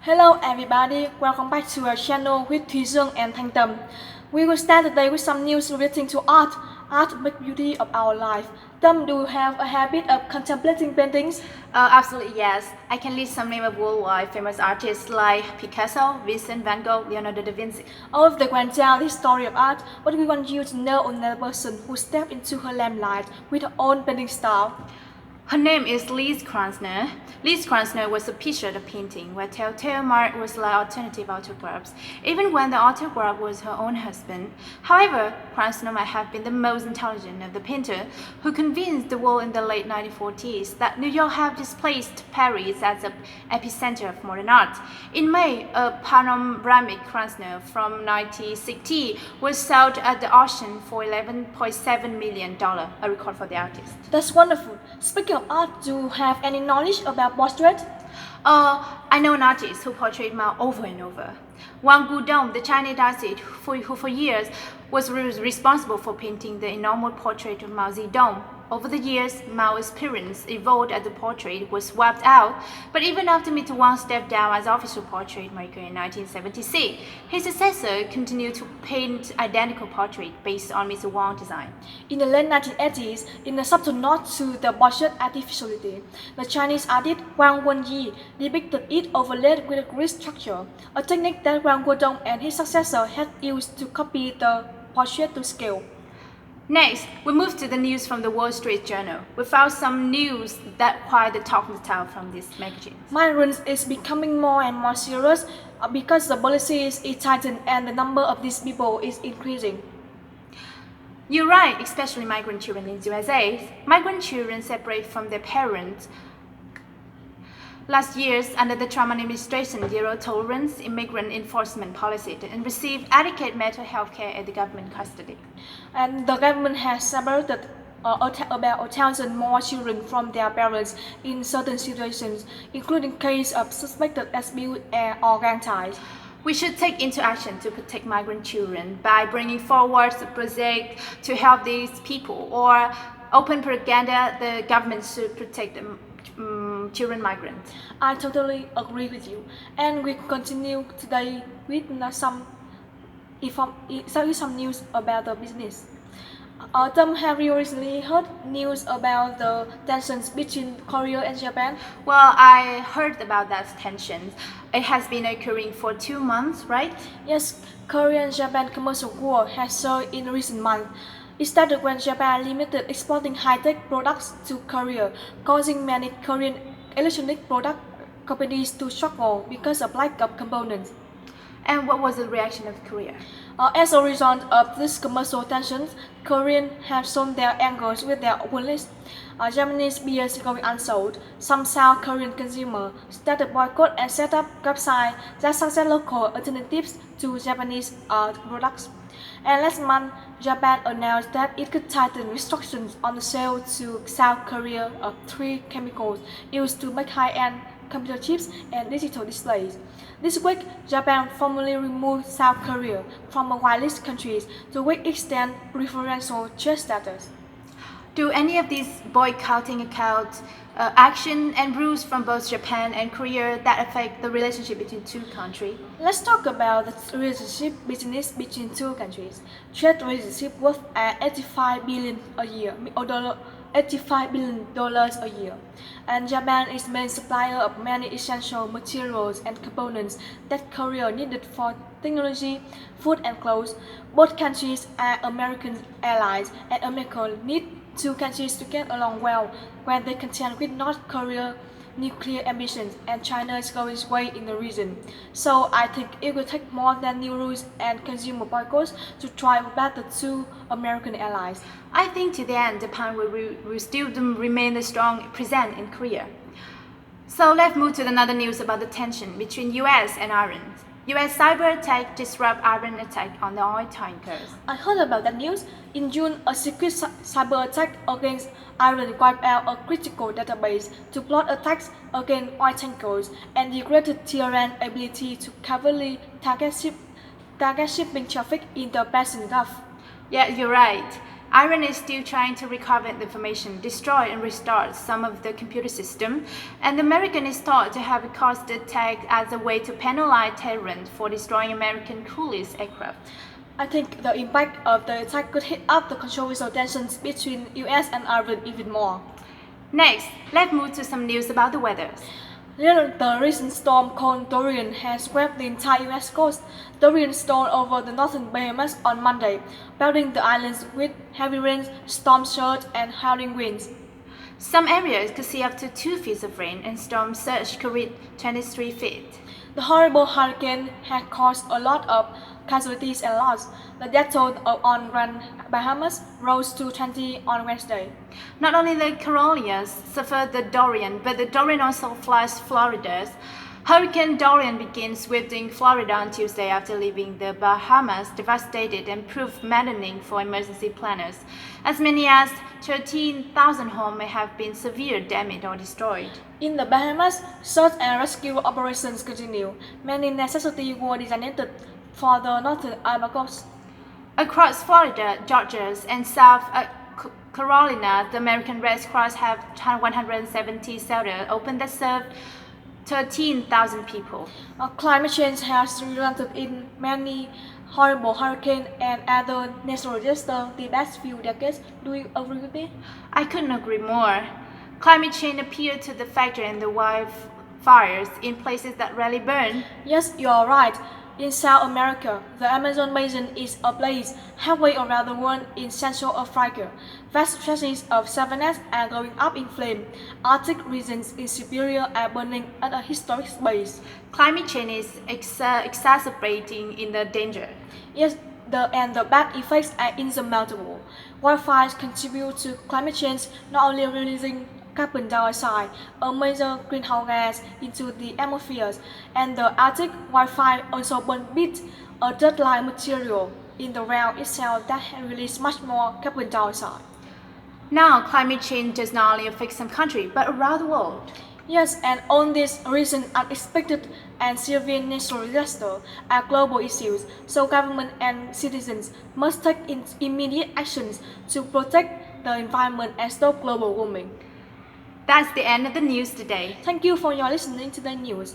Hello everybody, welcome back to our channel with Thùy Dương and Thanh Tâm. We will start today with some news relating to art. Art makes beauty of our life. Tâm, do you have a habit of contemplating paintings? Absolutely yes. I can list some names of worldwide famous artists like Picasso, Vincent van Gogh, Leonardo da Vinci. All of the can tell this story of art, but we want you to know another person who stepped into her limelight with her own painting style. Her name is Lise Krasner. Lise Krasner was a picture of painting where telltale mark was like alternative autographs, even when the autograph was her own husband. However, Krasner might have been the most intelligent of the painters who convinced the world in the late 1940s that New York had displaced Paris as the epicenter of modern art. In May, a panoramic Krasner from 1960 was sold at the auction for $11.7 million, a record for the artist. That's wonderful. Speaking of art, do you have any knowledge about portrait? I know an artist who portrayed Mao over and over. Wang Gudong, the Chinese artist who for years was responsible for painting the enormous portrait of Mao Zedong. Over the years, Mao's appearance evolved as the portrait was swapped out, but even after Mr. Wang stepped down as official portrait maker in 1976, his successor continued to paint identical portraits based on Mr. Wang's design. In the late 1980s, in a subtle nod to the portrait artificiality, the Chinese artist Wang Wenyi depicted it overlaid with a grid structure, a technique that Wang Gudong and his successor had used to copy the portrait to scale. Next, we move to the news from the Wall Street Journal. We found some news that quite the talk of the town from this magazine. Migrants is becoming more and more serious because the policies is tightened and the number of these people is increasing. You're right, especially migrant children in the USA. Migrant children separate from their parents. Last year, under the Trump administration, zero tolerance immigrant enforcement policy and received adequate mental health care at the government custody. And the government has separated about 1,000 more children from their parents in certain situations, including cases of suspected abuse or gang ties. We should take into action to protect migrant children by bringing forward a project to help these people, or open propaganda the government should protect them. Children migrants. I totally agree with you, and we continue today with some news about the business. Tom, have you recently heard news about the tensions between Korea and Japan? Well, I heard about that tension. It has been occurring for 2 months, right? Yes, Korea and Japan commercial war has surged in recent months. It started when Japan limited exporting high-tech products to Korea, causing many Korean electronic product companies to struggle because of lack of components. And what was the reaction of Korea? As a result of this commercial tensions, Koreans have shown their angers with their opponents. Japanese beers going unsold. Some South Korean consumers started boycott and set up websites that suggest local alternatives to Japanese products. And last month, Japan announced that it could tighten restrictions on the sale to South Korea of 3 chemicals used to make high-end computer chips and digital displays. This week, Japan formally removed South Korea from a whitelist countries to which extend preferential trade status. Do any of these boycotting account action and rules from both Japan and Korea that affect the relationship between two countries? Let's talk about the relationship business between two countries. Trade relationship worth $85 billion a year, $85 billion a year. And Japan is main supplier of many essential materials and components that Korea needed for technology, food and clothes. Both countries are American allies, and America needs two countries to get along well when they contend with North Korea's nuclear ambitions and China's growing weight in the region. So I think it will take more than new rules and consumer boycotts to try to battle the two American allies. I think to the end, Japan will still remain a strong presence in Korea. So let's move to another news about the tension between US and Iran. US cyber attack disrupt Iran attack on the oil tankers. I heard about that news. In June, a secret cyber attack against Iran wiped out a critical database to plot attacks against oil tankers and degraded Tehran's ability to covertly target shipping traffic in the Persian Gulf. Yeah, you're right. Iran is still trying to recover the information, destroy and restart some of the computer system, and the American is thought to have caused the attack as a way to penalize Tehran for destroying American cruise aircraft. I think the impact of the attack could heat up the controversial tensions between US and Iran even more. Next, let's move to some news about the weather. The recent storm called Dorian has swept the entire US coast. Dorian stole over the northern Bahamas on Monday, pelting the islands with heavy rains, storm surge, and howling winds. Some areas could see up to 2 feet of rain, and storm surge could reach 23 feet. The horrible hurricane had caused a lot of casualties and loss. The death toll on Grand Bahamas rose to 20 on Wednesday. Not only the Carolinas suffered the Dorian, but the Dorian also flies Florida. Hurricane Dorian began sweeping Florida on Tuesday after leaving the Bahamas devastated and proved maddening for emergency planners. As many as 13,000 homes may have been severely damaged or destroyed. In the Bahamas, search and rescue operations continue. Many necessities were designated for the northern Alabama. Across Florida, Georgia, and South Carolina, the American Red Cross have 170 shelters open that serve 13,000 people. Climate change has resulted in many horrible hurricanes and other natural disasters the past few decades. Do you agree with me? I couldn't agree more. Climate change appeared to the factor in the wildfires in places that rarely burn. Yes, you are right. In South America, the Amazon basin is ablaze halfway around the world. In Central Africa, vast stretches of savannas are going up in flame. Arctic regions in Siberia are burning at a historic pace. Climate change is exacerbating in the danger. Yes, the bad effects are insurmountable. Wildfires contribute to climate change, not only releasing carbon dioxide, a major greenhouse gas, into the atmosphere, and the Arctic wildfire also burn bits, a dirt-like material, in the ground itself that releases much more carbon dioxide. Now, climate change does not only affect some countries, but around the world. Yes, and all these recent unexpected and severe natural disasters are global issues, so government and citizens must take immediate actions to protect the environment and stop global warming. That's the end of the news today. Thank you for your listening to the news.